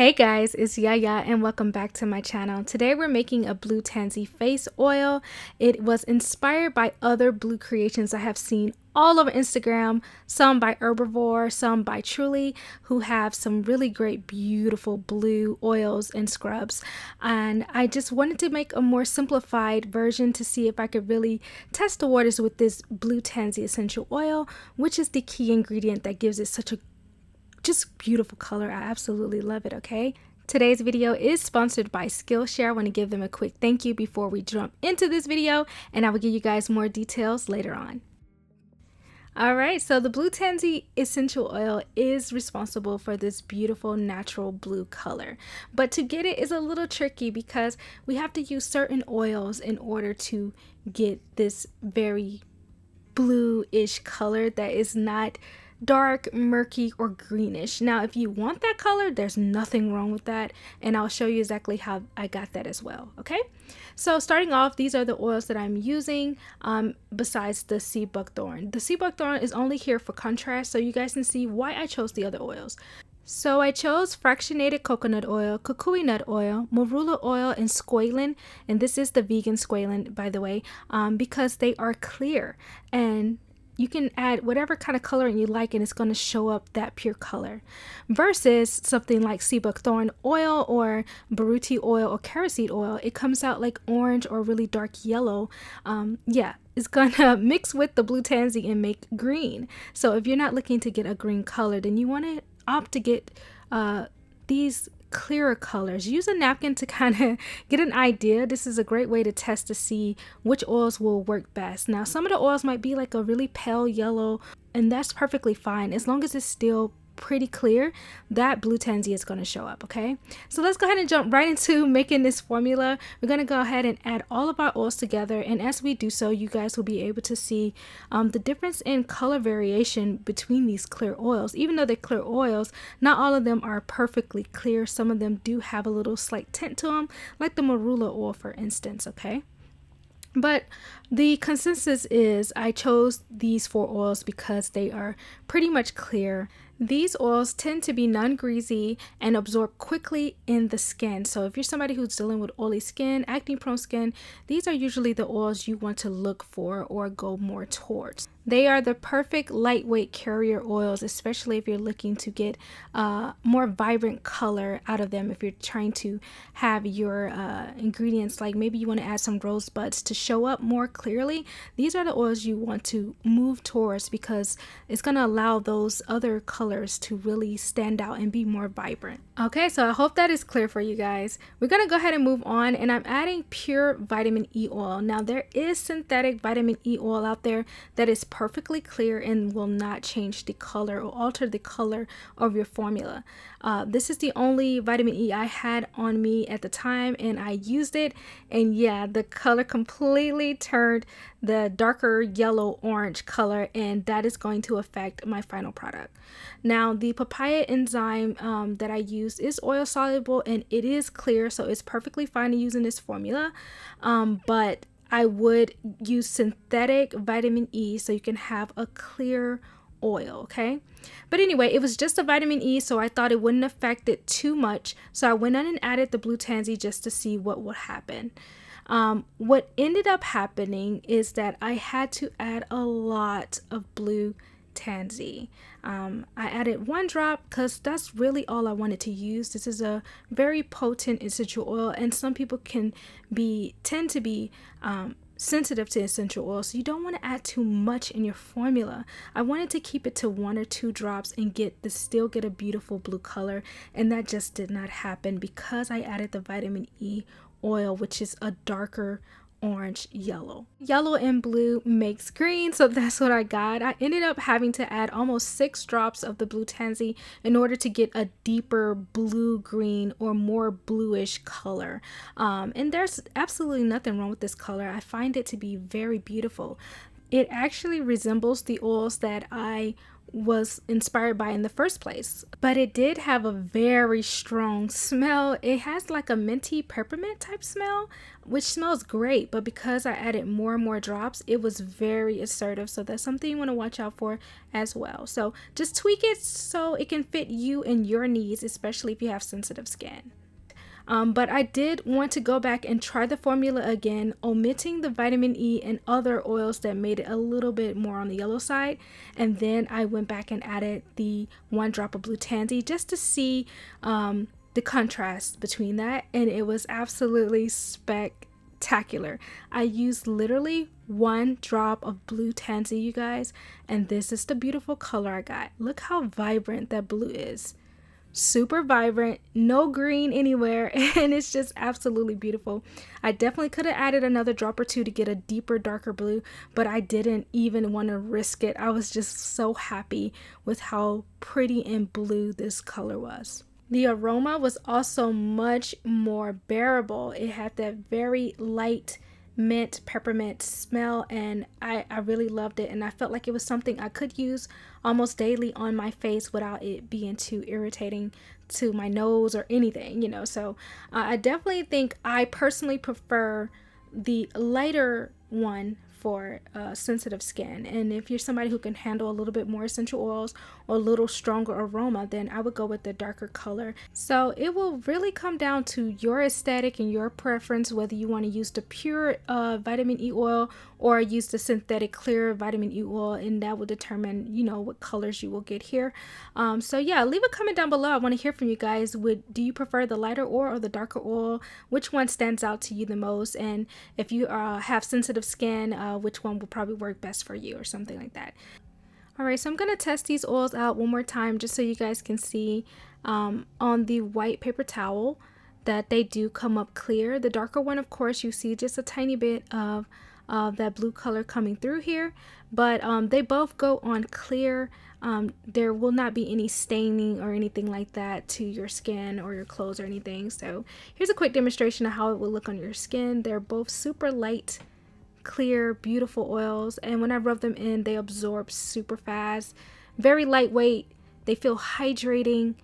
Hey guys, it's Yaya and welcome back to my channel. Today we're making a Blue Tansy Face oil. It was inspired by other blue creations I have seen all over Instagram, some by Herbivore, some by Truly, who have some really great, beautiful blue oils and scrubs. And I just wanted to make a more simplified version to see if I could really test the waters with this Blue Tansy essential oil, which is the key ingredient that gives it such a just beautiful color. I absolutely love it. Okay, today's video is sponsored by Skillshare. I want to give them a quick thank you before we jump into this video, and I will give you guys more details later on. Alright, so the Blue Tansy essential oil is responsible for this beautiful natural blue color, but to get it is a little tricky because we have to use certain oils in order to get this very bluish color that is not dark, murky, or greenish. Now, if you want that color, there's nothing wrong with that, and I'll show you exactly how I got that as well. Okay, so starting off, these are the oils that I'm using besides the sea buckthorn. The sea buckthorn is only here for contrast, so you guys can see why I chose the other oils. So I chose fractionated coconut oil, kukui nut oil, marula oil, and squalene, and this is the vegan squalene, by the way, because they are clear and you can add whatever kind of coloring you like and it's going to show up that pure color, versus something like sea buckthorn oil or baruti oil or cariseed oil. It comes out like orange or really dark yellow. It's gonna mix with the Blue Tansy and make green. So if you're not looking to get a green color, then you want to opt to get these clearer colors. Use a napkin to kind of get an idea. This is a great way to test to see which oils will work best. Now, some of the oils might be like a really pale yellow, and that's perfectly fine as long as it's still pretty clear. That Blue Tansy is going to show up. Okay, so let's go ahead and jump right into making this formula. We're going to go ahead and add all of our oils together, and as we do so, you guys will be able to see the difference in color variation between these clear oils. Even though they're clear oils, not all of them are perfectly clear. Some of them do have a little slight tint to them, like the marula oil, for instance. Okay, but the consensus is I chose these 4 oils because they are pretty much clear. These oils tend to be non-greasy and absorb quickly in the skin. So if you're somebody who's dealing with oily skin, acne prone skin, these are usually the oils you want to look for or go more towards. They are the perfect lightweight carrier oils, especially if you're looking to get more vibrant color out of them. If you're trying to have your ingredients, like maybe you want to add some rosebuds to show up more clearly, these are the oils you want to move towards because it's going to allow those other colors to really stand out and be more vibrant. Okay, so I hope that is clear for you guys. We're going to go ahead and move on, and I'm adding pure vitamin E oil. Now, there is synthetic vitamin E oil out there that is perfectly clear and will not change the color or alter the color of your formula. This is the only vitamin E I had on me at the time, and I used it, and yeah, the color completely turned the darker yellow orange color, and that is going to affect my final product. Now, the papaya enzyme that I used is oil soluble and it is clear, so it's perfectly fine to use in this formula, but I would use synthetic vitamin E so you can have a clear oil. Okay, but anyway, it was just a vitamin E, so I thought it wouldn't affect it too much, so I went on and added the Blue Tansy just to see what would happen. What ended up happening is that I had to add a lot of Blue Tansy. I added 1 drop because that's really all I wanted to use. This is a very potent essential oil, and some people tend to be sensitive to essential oil, so you don't want to add too much in your formula. I wanted to keep it to 1 or 2 drops and still get a beautiful blue color, and that just did not happen because I added the vitamin E oil, which is a darker orange yellow. Yellow and blue makes green, so that's what I got. I ended up having to add almost 6 drops of the Blue Tansy in order to get a deeper blue green or more bluish color, and there's absolutely nothing wrong with this color. I find it to be very beautiful. it actually resembles the oils that I was inspired by in the first place, but it did have a very strong smell. It has like a minty peppermint type smell, which smells great, but because I added more and more drops, it was very assertive. So that's something you want to watch out for as well. So just tweak it so it can fit you and your needs, especially if you have sensitive skin. But I did want to go back and try the formula again, omitting the vitamin E and other oils that made it a little bit more on the yellow side. And then I went back and added the 1 drop of Blue Tansy just to see the contrast between that. And it was absolutely spectacular. I used literally 1 drop of Blue Tansy, you guys. And this is the beautiful color I got. Look how vibrant that blue is. Super vibrant, no green anywhere, and it's just absolutely beautiful. I definitely could have added another drop or two to get a deeper, darker blue, but I didn't even want to risk it. I was just so happy with how pretty and blue this color was. The aroma was also much more bearable. It had that very light mint peppermint smell, and I really loved it, and I felt like it was something I could use almost daily on my face without it being too irritating to my nose or anything, you know. So I definitely think I personally prefer the lighter one for sensitive skin, and if you're somebody who can handle a little bit more essential oils or a little stronger aroma, then I would go with the darker color. So it will really come down to your aesthetic and your preference, whether you want to use the pure vitamin E oil or use the synthetic clear vitamin E oil, and that will determine, you know, what colors you will get here. So yeah, leave a comment down below. I want to hear from you guys. Do you prefer the lighter oil or the darker oil? Which one stands out to you the most? And if you have sensitive skin, which one will probably work best for you or something like that. Alright, so I'm going to test these oils out one more time just so you guys can see on the white paper towel that they do come up clear. The darker one, of course, you see just a tiny bit of that blue color coming through here, but they both go on clear. There will not be any staining or anything like that to your skin or your clothes or anything. So here's a quick demonstration of how it will look on your skin. They're both super light, clear, beautiful oils, and when I rub them in, they absorb super fast, very lightweight. They feel hydrating,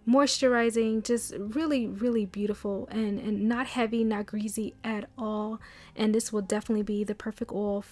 moisturizing, just really beautiful, and not heavy, not greasy at all. And this will definitely be the perfect oil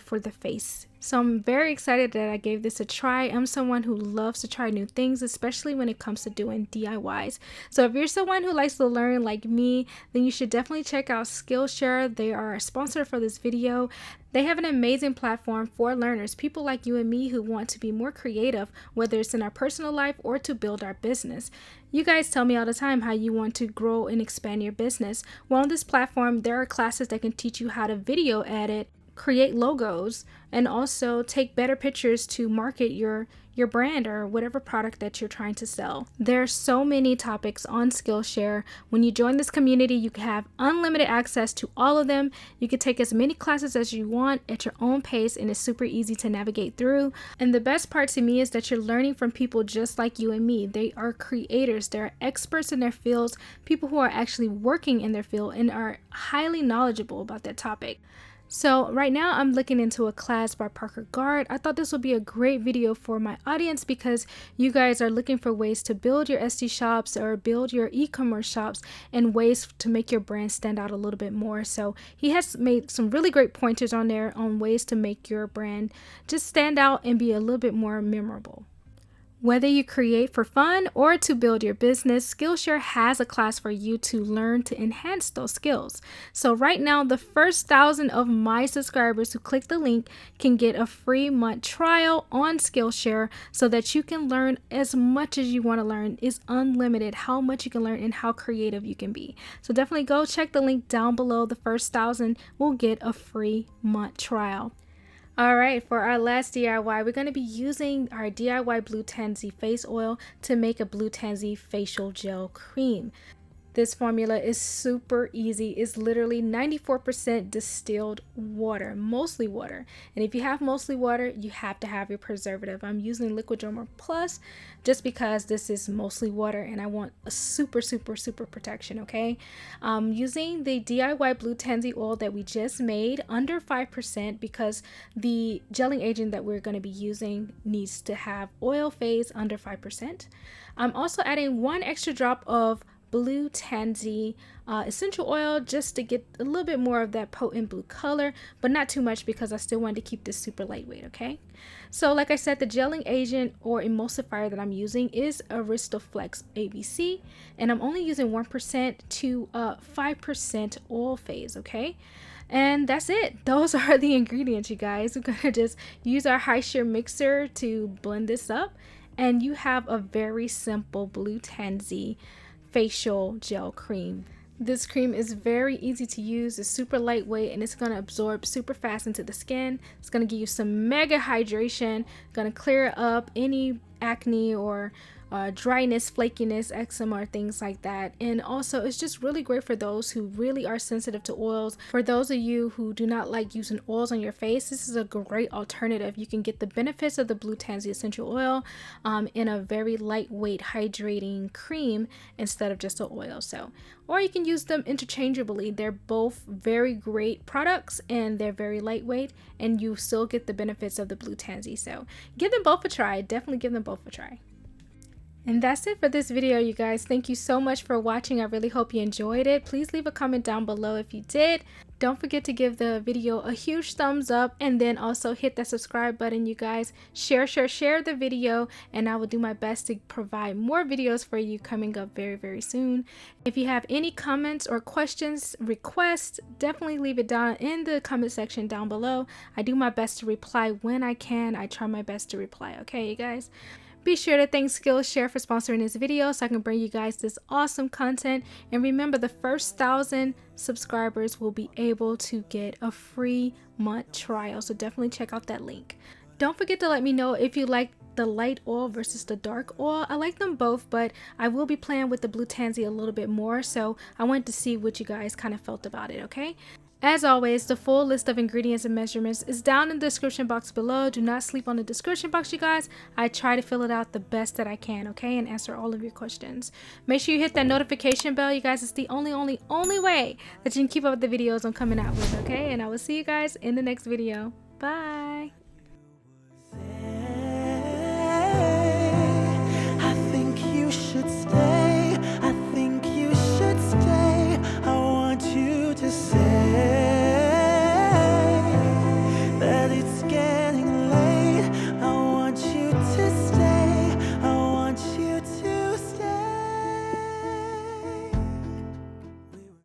for the face. So I'm very excited that I gave this a try. I'm someone who loves to try new things, especially when it comes to doing DIYs. So if you're someone who likes to learn like me, then you should definitely check out Skillshare. They are a sponsor for this video. They have an amazing platform for learners, people like you and me who want to be more creative, whether it's in our personal life or to build our business. You guys tell me all the time how you want to grow and expand your business. Well, on this platform, there are classes that can teach you how to video edit, create logos, and also take better pictures to market your brand or whatever product that you're trying to sell. There are so many topics on Skillshare. When you join this community, you can have unlimited access to all of them. You can take as many classes as you want at your own pace, and it's super easy to navigate through. And the best part to me is that you're learning from people just like you and me. They are creators, they're experts in their fields, people who are actually working in their field and are highly knowledgeable about that topic. So right now I'm looking into a class by Parker Guard. I thought this would be a great video for my audience because you guys are looking for ways to build your Etsy shops or build your e-commerce shops and ways to make your brand stand out a little bit more. So he has made some really great pointers on there on ways to make your brand just stand out and be a little bit more memorable. Whether you create for fun or to build your business, Skillshare has a class for you to learn to enhance those skills. So right now, the first 1,000 of my subscribers who click the link can get a free month trial on Skillshare so that you can learn as much as you want to learn. It's unlimited how much you can learn and how creative you can be. So definitely go check the link down below. The first 1,000 will get a free month trial. Alright, for our last DIY, we're going to be using our DIY Blue Tansy Face Oil to make a Blue Tansy Facial Gel Cream. This formula is super easy. It's literally 94% distilled water, mostly water. And if you have mostly water, you have to have your preservative. I'm using Liquid Derma Plus just because this is mostly water and I want a super protection, okay? Using the DIY Blue Tansy oil that we just made, under 5%, because the gelling agent that we're going to be using needs to have oil phase under 5%. I'm also adding 1 extra drop of Blue Tansy essential oil just to get a little bit more of that potent blue color, but not too much because I still wanted to keep this super lightweight, okay? So like I said, the gelling agent or emulsifier that I'm using is Aristoflex ABC, and I'm only using 1% to 5% oil phase, okay? And that's it. Those are the ingredients, you guys. We're gonna just use our high shear mixer to blend this up, and you have a very simple Blue Tansy facial gel cream. This cream is very easy to use, it's super lightweight, and it's going to absorb super fast into the skin. It's going to give you some mega hydration, going to clear up any acne or dryness, flakiness, eczema, or things like that. And also it's just really great for those who really are sensitive to oils. For those of you who do not like using oils on your face, this is a great alternative. You can get the benefits of the Blue Tansy essential oil in a very lightweight hydrating cream instead of just an oil. So, or you can use them interchangeably. They're both very great products and they're very lightweight, and you still get the benefits of the Blue Tansy. So give them both a try. Definitely give them both a try. And that's it for this video, you guys. Thank you so much for watching. I really hope you enjoyed it. Please leave a comment down below if you did. Don't forget to give the video a huge thumbs up, and then also hit that subscribe button, you guys. Share the video, and I will do my best to provide more videos for you coming up very soon. If you have any comments or questions, requests, definitely leave it down in the comment section down below. I do my best to reply when I can. I try my best to reply, okay, you guys? Be sure to thank Skillshare for sponsoring this video so I can bring you guys this awesome content. And remember, the first 1,000 subscribers will be able to get a free month trial. So definitely check out that link. Don't forget to let me know if you like the light oil versus the dark oil. I like them both, but I will be playing with the Blue Tansy a little bit more. So I wanted to see what you guys kind of felt about it, okay? As always, the full list of ingredients and measurements is down in the description box below. Do not sleep on the description box, you guys. I try to fill it out the best that I can, okay, and answer all of your questions. Make sure you hit that notification bell, you guys. It's the only way that you can keep up with the videos I'm coming out with, okay? And I will see you guys in the next video. Bye.